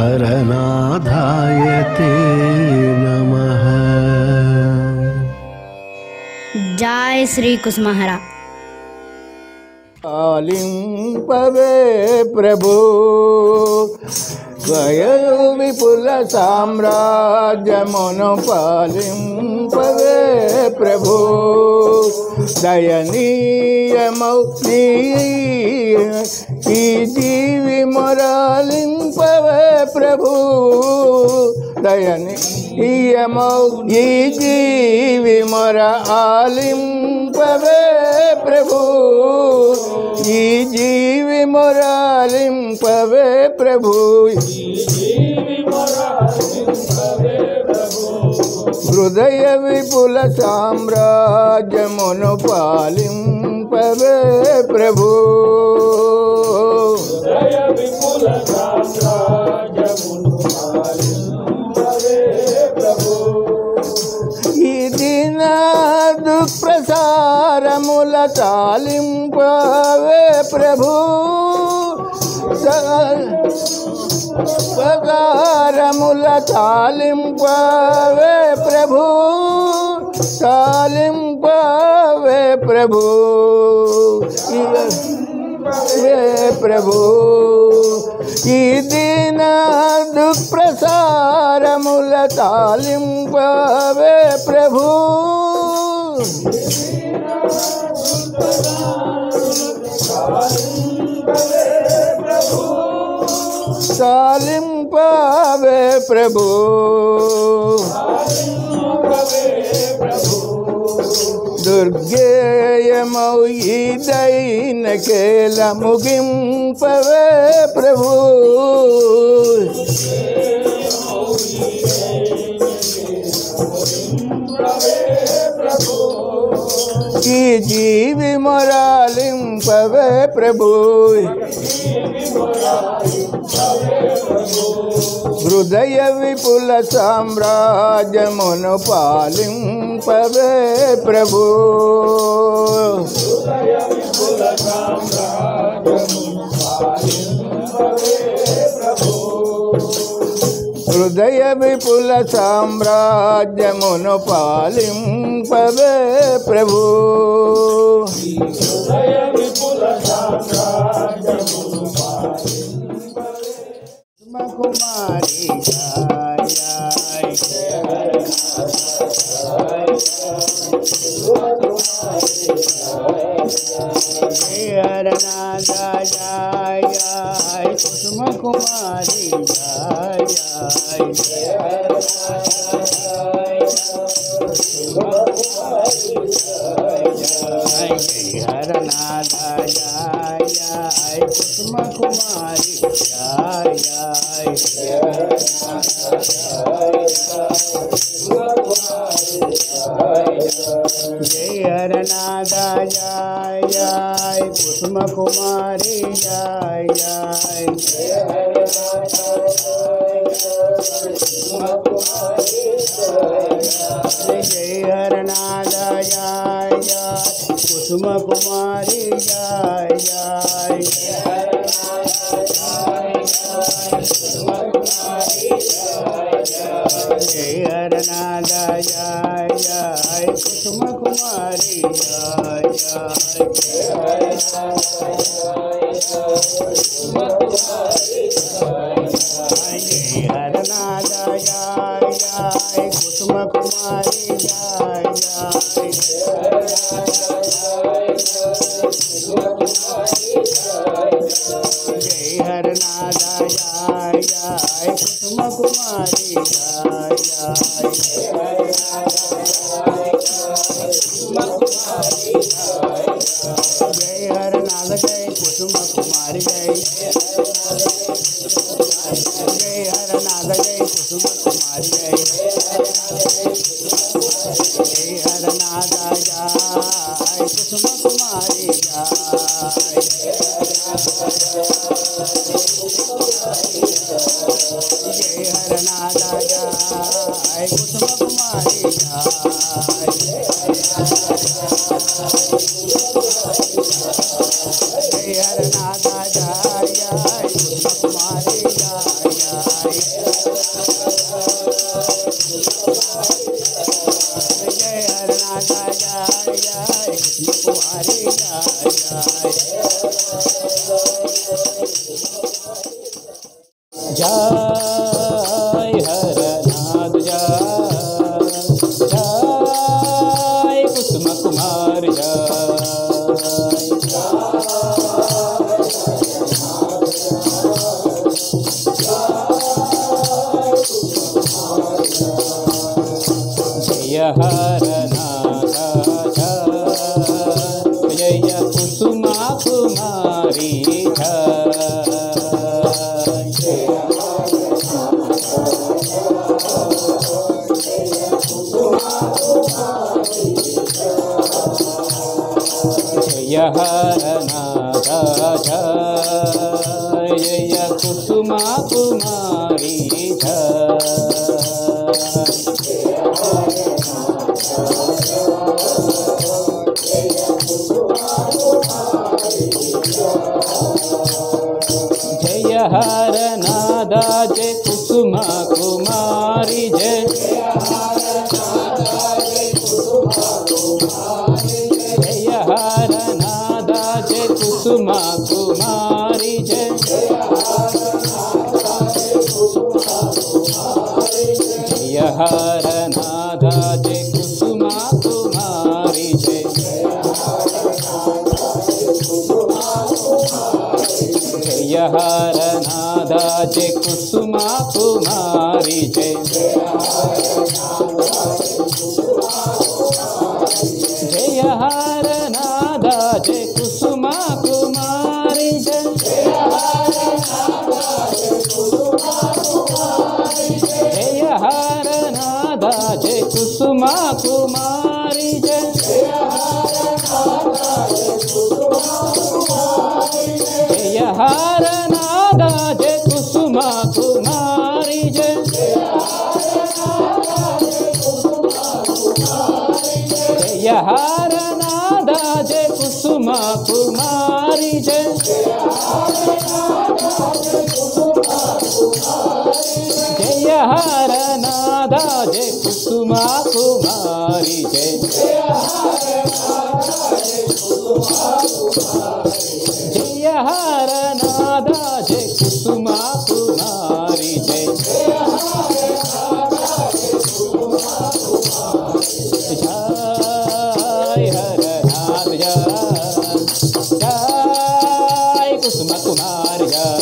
हरनाथाय ते नमः। जय श्री कुसुमहरा। पालिंपवे प्रभु स्वयं विपुल साम्राज्यमुनु पालिंपवे प्रभु दयनीयमौ ఈ జీవి మొరాలింపవే ప్రభు దయనీయమౌ ఈ జీవి మొర ఆలింపవే ప్రభు ఈ జీవి మొరాలింపవే ప్రభు హృదయ విపుల సామ్రాజ్యమును పాలింపవే ప్రభు ఈ దిన దుఃప్రసారముల తాలింపవే ప్రభు ప్రకారముల తాలింపవే ప్రభు తాలింపవే ప్రభు ప్రభు ఈ దిన దుఃప్రసారముల తాలింపవే ప్రభు తాలింపవే ప్రభు దుర్గేయమౌ ఈ దైనకేల ముగింపవే ప్రభు ఈ జీవి మొరాలింపవే ప్రభు హృదయ విపుల సామ్రాజ్యమును పాలింపవే ప్రభు హృదయ విపుల సామ్రాజ్యమును పాలింపవే ప్రభు కుమారి కుసుమ కుమారి హరనాథ కుసుమ కుమారి జయ హరనాథ కుసుమ కుమారి జయ హరనాథ కుసుమ కుమారి జయ హరనాథ కుసుమ కుమారి హరనాథ కుసుమ కుమారి జయ హరనాథ కుసుమ కుమారి జయ హరనాథ జయ కుసుమ కుమారి జయ హరనాథ జయ కుసుమ కుమారి జయ హరనాథ జయ కుసుమ కుమారి జయ హరనాథ జయ కుసుమ కుమారి जय हरनाथ जय कुसुम कुमारी जय जय हरनाथ जय जय कृष्ण कुमारी जय हरनाथ जय कुसुम कुमार जय हरनाथ जय कुसुम कुमारी जय हरनाथ जय कुसुम कुमारी जय हरनाथ जय कुसुम कुमारी जय जय हरनाथ जय कुसुम कुमारी जय जय हरनाथ जय कुसुम कुमारी जय जय हरनाथ जय कुसुम कुमारी जय जय हरनाथ जय कुसुम कुमारी जय जय हरनाथ जय कुसुम कुमारी जय जय हरनाथ जय कुसुम कुमारी जय जय हरनाथ जय कुसुम कुमारी जय जय हरनाथ जय कुसुम कुमारी जय जय हरनाथ जय कुसुम कुमारी जय जय हरनाथ जय कुसुम कुमारी जय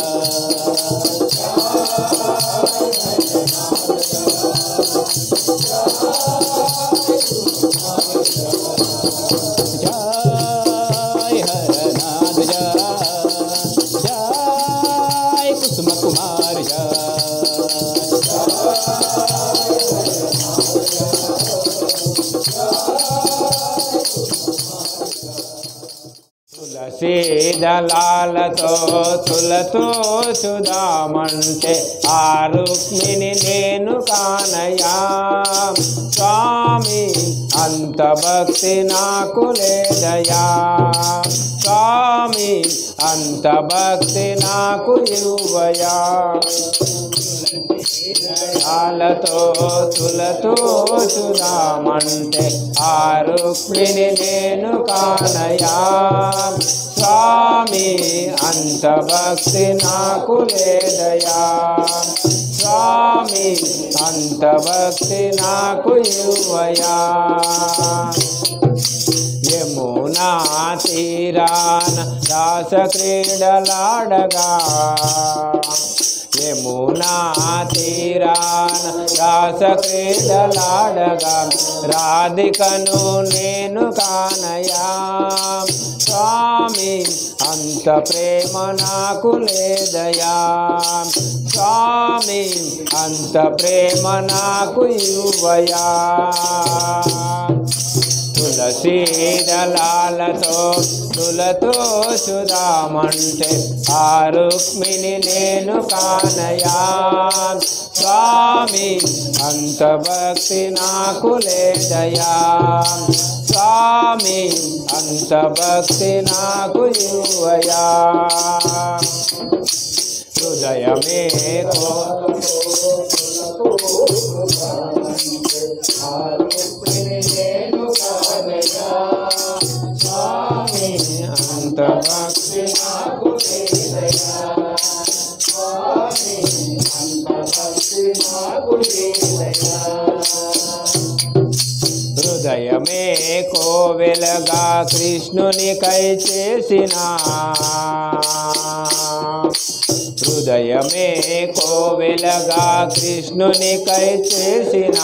हरनाथ जय कुसुम कुमार तुलसी दलालतो तुलतो सुदामंटे आ रुक्मिणी नेनु कानया स्वामी अंत भक्ति नाकु लेदया स्वामी अंत भक्ति नाकु इव्वया दलालतो तुलतो सुदामंटे आ रुक्मिणी नेनु कानया स्वामी अंत भक्ति नाकु लेदया स्वामी अंत भक्ति नाकु इव्वया यमुना तीरान दास क्रीडलाडगा यमुना तीरान दास क्रीडलाडगा राधिकनु नेनु कानया स्वामी अंत प्रेम नाकु लेदया स्वामी अंत प्रेम नाकु इव्वया तुलसी दलालतो तुलतो सुदामंटे आ रुक्मिणी नेनु कानया स्वामी अंत भक्ति नाकु लेदया स्वामी अंत भक्ति नाकु इव्वया హృదయమే కో స్వామి అంత భక్తి నాకు లేదయ్యా స్వామి అంత భక్తి నాకు లేదయ్యా హృదయమే కోవెలగా కృష్ణునికై చేసిన హృదయమే కోవెలగా కృష్ణునికై చేసిన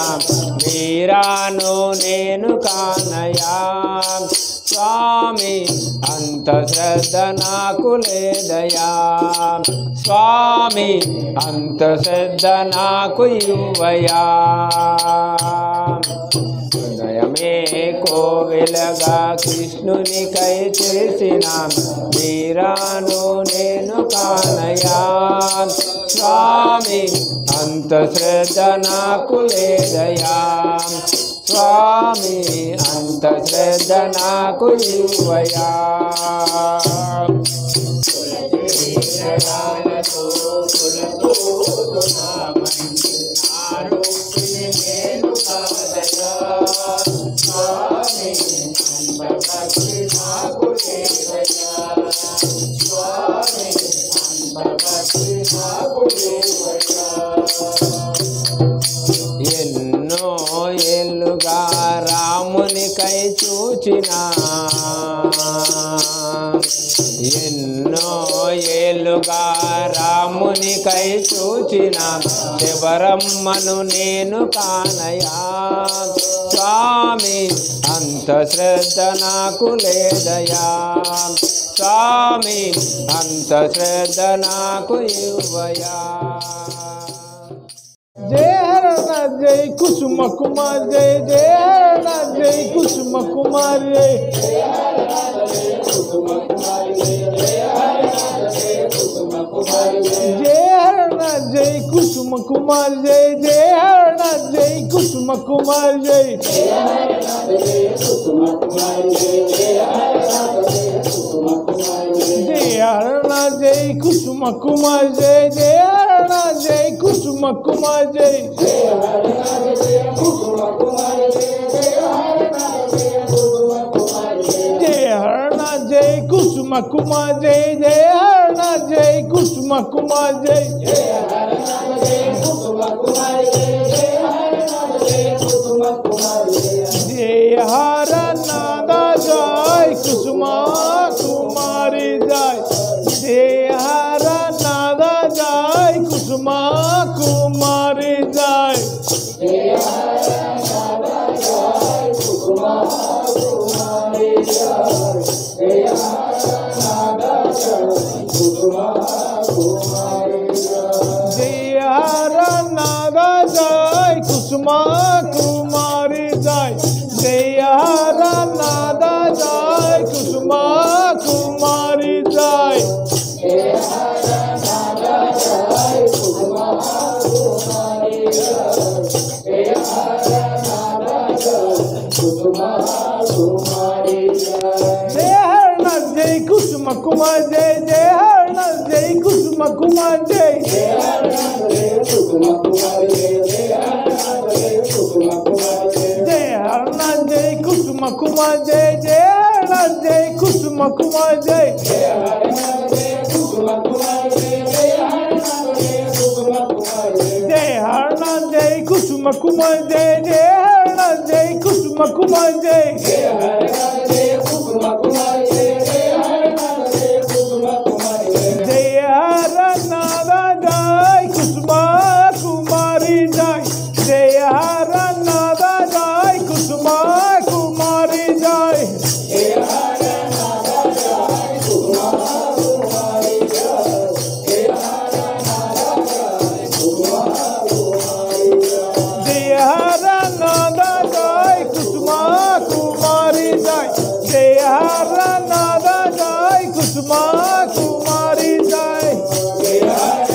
మీరాను నేను కానయా స్వామి అంత శ్రద్ధ నాకు లేదయా స్వామి అంత శ్రద్ధ నాకు ఇవ్వయా హృదయమే కోవెలగా కృష్ణునికై చేసిన మీరాను నేను కానయా స్వామి అంత శ్రద్ధ నాకు లేదయా స్వామి అంత శ్రద్ధ నాకు ఇవ్వయా ఎన్నో ఏళ్ళుగా రామునికై చూచిన ఎన్నో ఏళ్ళుగా రామునికై చూచిన శబరమ్మను నేను కానయా స్వామి అంత శ్రద్ధ నాకు లేదయా స్వామి అంత శ్రద్ధ నాకు ఇవ్వయా జయ హరనాథ్ జై కుసుమ కుమార్ జై జయ హరనాథ్ జై కుసుమ కుమార్ జై జయ హరనాథ్ జై కుసుమ కుమార్ జై జయ హరనాథ్ జై కుసుమ కుమార్ జై జయ హరనాథ్ జై కుసుమ కుమార్ జై జయ హరనాథ్ జై కుసుమ కుమార్ జై జయ హరనాథ్ జై కుసుమ కుమార్ జై జయ హరనాథ్ జై కుసుమ కుమార్ జై జయ హరనాథ్ జై కుసుమ కుమార్ జై జయ హరనాథ్ జై కుసుమ కుమార్ జై జయ హరనాథ్ జై కుసుమ కుమార్ జై జయ హరనాథ్ జై కుసుమ కుమార్ జై జయ హరనాథ్ జై కుసుమ కుమార్ జై జయ హరనాథ్ జై కుసుమ కుమార్ జై జయ హరనాథ్ జై కుసుమ కుమార్ జై జయ హరనాథ్ జై కుసుమ కుమార్ జై జయ హరనాథ జై కుసుమ కుమారి జై జయ హరనాథ జై కుసుమ కుమారి జై జయ హరనాథ జై కుసుమ కుమారి జై జయ హరనాథ జై కుసుమ కుమారి జయ హరనాథ జై కుసుమ కుమారి జై జయ హరనాథ జై కుసుమ కుమారి జై జయ హరనాథ జై కుసుమ కుమారి జయ జయ హరనాథ జై కుసుమ కుమారి జయ హరనాథ్ జై కుసుమ కుమార్ జై జయ హరనాథ్ జై కుసుమ కుమార్ జై జయ హరనాథ్ జై కుసుమ కుమార్ జై జయ హరనాథ్ జై కుసుమ కుమార్ జై జయ హరనాథ్ జై కుసుమ కుమార్ జై జయ హరనాథ్ జై కుసుమ కుమార్ జై జయ హరనాథ్ జై కుసుమ కుమార్ జై జయ హరనాథ్ జై కుసుమ కుమార్ జై జయ హరనాథ్ జై కుసుమ కుమార్ జై జయ హరనాథ్ జై కుసుమ కుమార్ జై జయ హరనాథ్ జై కుసుమ కుమార్ జై జయ హరనాథ్ జై కుసుమ కుమార్ జై జయ హరనాథ జై కుసుమ కుమారి జై జయ హరనాథ జై కుసుమ కుమారి జై జయ హరనాథ జై కుసుమ కుమారి జై జయ హరనాథ జై కుసుమ కుమారి జై జయ హరనాథ జై కుసుమ కుమారి జై జయ హరనాథ జై కుసుమ కుమారి జై జయ హరనాథ జై కుసుమ కుమారి జై జయ హరనాథ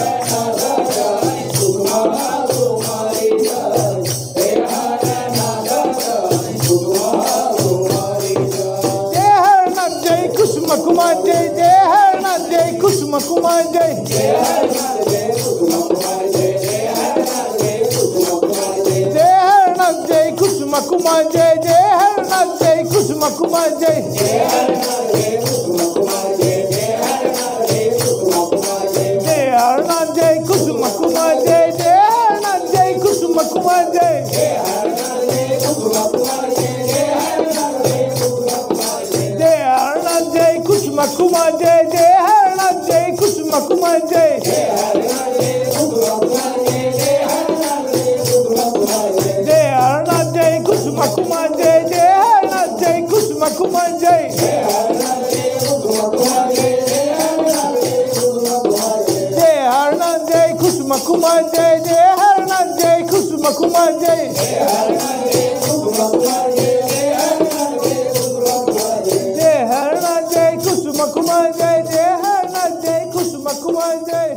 జై కుసుమ కుమారి జై జయ హరనాథ్ జై కుసుమ కుమార్ జై జయ హరనాథ్ జై కుసుమ కుమార్ జై జయ హరనాథ్ కుమార్ జై జయ హరనాథ్ జై కుసుమ కుమార్ జై జయ హరనాథ్ జై కుసుమ కుమార్ జై జయ హరనాథ్ జై కుసుమ కుమార్ జై జయ హరనాథ్ జై కుసుమ కుమార్ జై జయ హరనాథ్ జై కుసుమ కుమార్ జై Kusuma Kumar Jai Jai Harnath Jai Kusuma Kumar Jai Jai Harnath Jai Kusuma Kumar Jai Jai Harnath Jai Kusuma Kumar Jai Jai Harnath Jai Kusuma Kumar Jai Jai Harnath Jai Kusuma Kumar Jai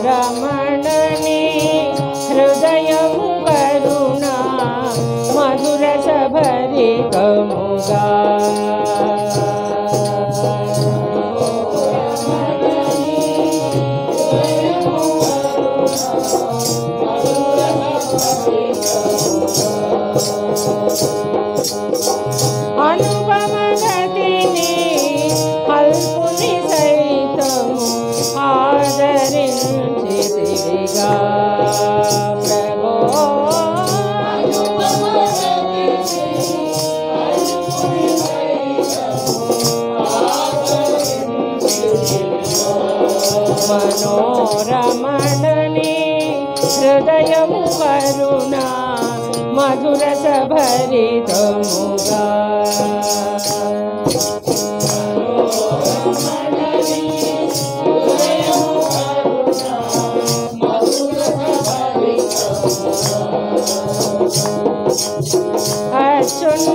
మనోరమణని హృదయం కరుణా మధుర శబరికముగా అనుపమగతిని అల్పుని సైతము ఆదరించితివిగా ప్రభో మనోరమణని హృదయము కరుణ మధురస భరితముగా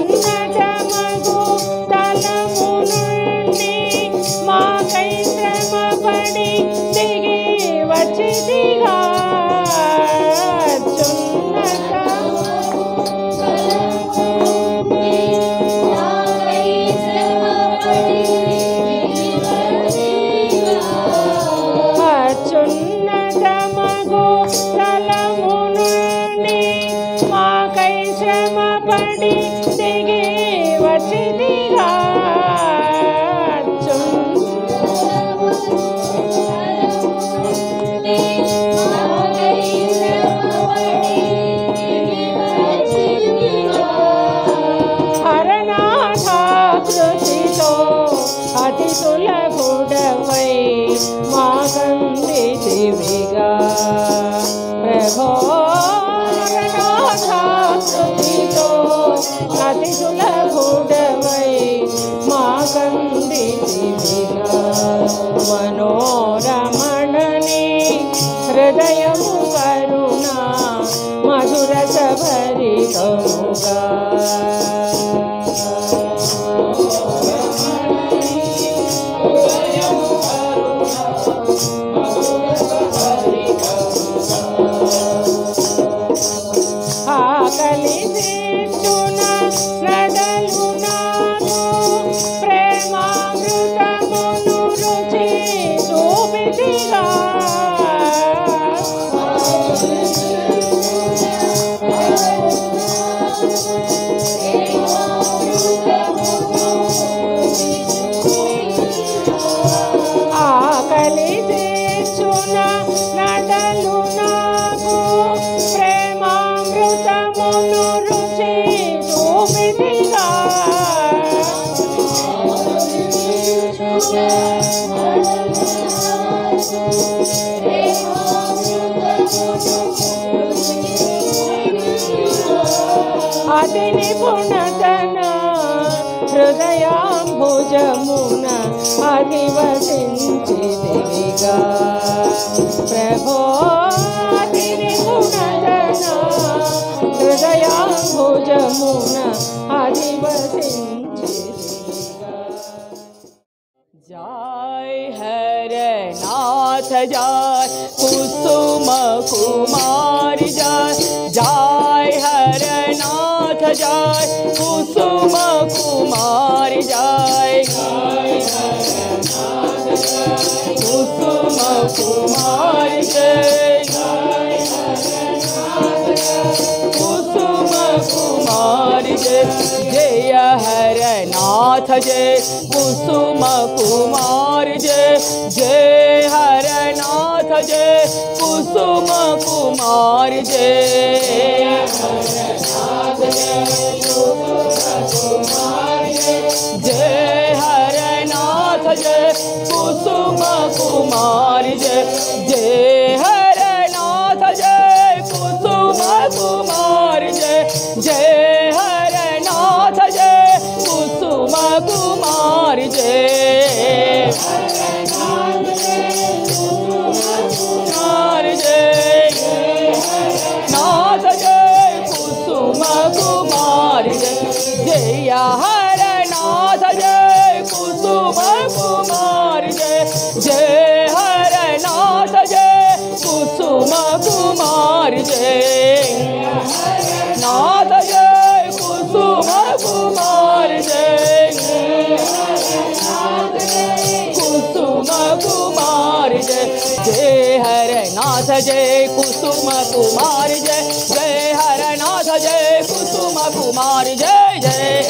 అత్యున్నతమగు తలము నుండి మాకై శ్రమపడి దిగి వచ్చితిగా అత్యున్నతమగు తలము నుండి మాకై శ్రమపడి దిగి వచ్చితిగా హరనాథాకృతితో అతి సులభుడవై మాగందితివిగా ప్రభో హరనాథాకృతితో అతి సులభుడవై మాగందితివిగా మనోరమణని హృదయము కరుణ మధురస భరితముగా ఆకలి తీర్చున నడలు నాకు ప్రేమామృతమును రుచి చూపితిగా ఆకలి తీర్చున నడలు నాకు ప్రేమామృతమును రుచి చూపితిగా అతి నిపుణతన హృదయాంబుజమున అధివసించితివిగా ప్రభో అతి నిపుణతన హృదయాంబుజమున అధివసించితివిగా జయ హరనాథ జయ కుసుమ కుమార్ జయ जय हरनाथ जय कुसुम कुमार जय कुसुम कुमार जय कुसुम कुमार जय जय हरनाथ जय कुसुम कुमार जय जय हरनाथ जय कुसुम कुमार जय जय हरनाथ जय कुसुम कुमार जय जय हरनाथ जय कुसुम कुमार जय जय हरनाथ जय कुसुम कुमार जय कुमार जय नाथ जय कुसुम कुमार जय जय हरनाथ जय कुसुम कुमार जय जय हरनाथ जय कुसुम कुमार जय नाथ जय कुसुम कुमार जय कुसुम कुमार जय जय हरनाथ जय कुसुम कुमार जय जय हरनाथ जय कुसुम कुमारी जय जय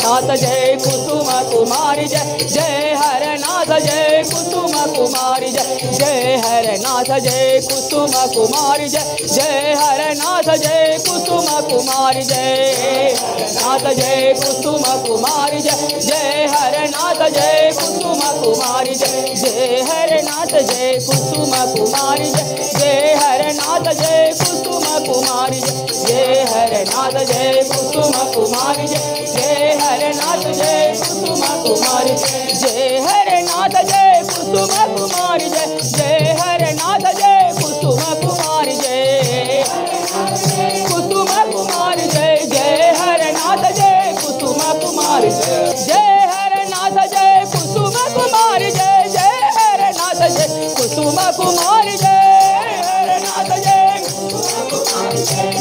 नाथ जय कुसुम कुमारी जय जय हर नाथ जय कुसुम कुमारी जय जय हर नाथ जय कुसुम कुमारी जय जय हर नाथ जय कुसुम कुमारी जय नाथ जय कुसुम कुमारी जय जय हर नाथ जय कुसुम कुमारी जय जय हर नाथ जय कुसुम कुमारी जय जय हर नाथ जय कुसुम कुमारी जय जय हर नाथ जय कुसुम कुमारी जय जय हर नाथ जय कुसुम कुमारी जय हर नाथ जय कुसुम कुमारी जय जय हर नाथ जय कुसुम कुमारी जय कुसुम कुमारी जय जय हर नाथ जय कुसुम कुमारी जय हर नाथ जय कुसुम कुमारी जय जय हर नाथ जय कुसुम कुमारी जय हर नाथ जय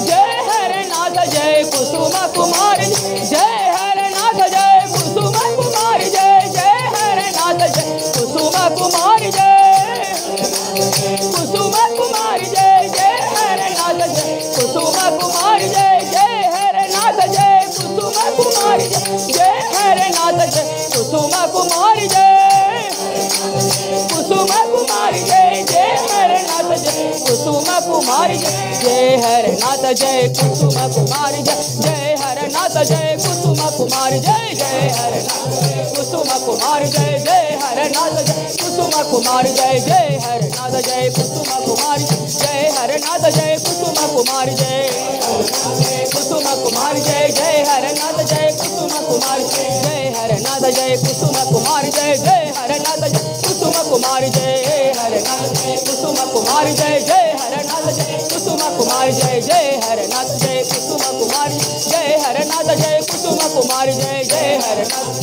जय हर नाथ जय कुसुम कुमारी जय हर नाथ जय कुसुम कुमारी जय जय हर नाथ जय कुसुम कुमारी जय कुसुम कुमारी जय जय हर नाथ जय कुसुम कुमारी जय जय हर नाथ जय कुसुम कुमारी जय हर नाथ जय कुसुम कुमारी जय कुसुम कुमारी जय जय हर नाथ जय कुसुम कुमारी जय हर नाथ जय कुसुम कुमारी जय हर नाथ जय कुसुम कुमारी जय हर नाथ कुसुम कुमारी जय हर नाथ जय कुसुम कुमारी जय हर नाथ जय कुसुम कुमारी जय हर नाथ जय कुसुम कुमारी जय कुसुम कुमारी जय हर नाथ जय कुसुम कुमारी जय हर नाथ जय कुसुम कुमारी जय हर नाथ जय कुसुम कुमारी जय हर नाथ जय कुसुम कुमारी जय हर नाथ जय कुसुम कुमारी जय हर नाथ जय कुसुम कुमारी जय हर नाथ जय कुसुम कुमारी जय हर नाथ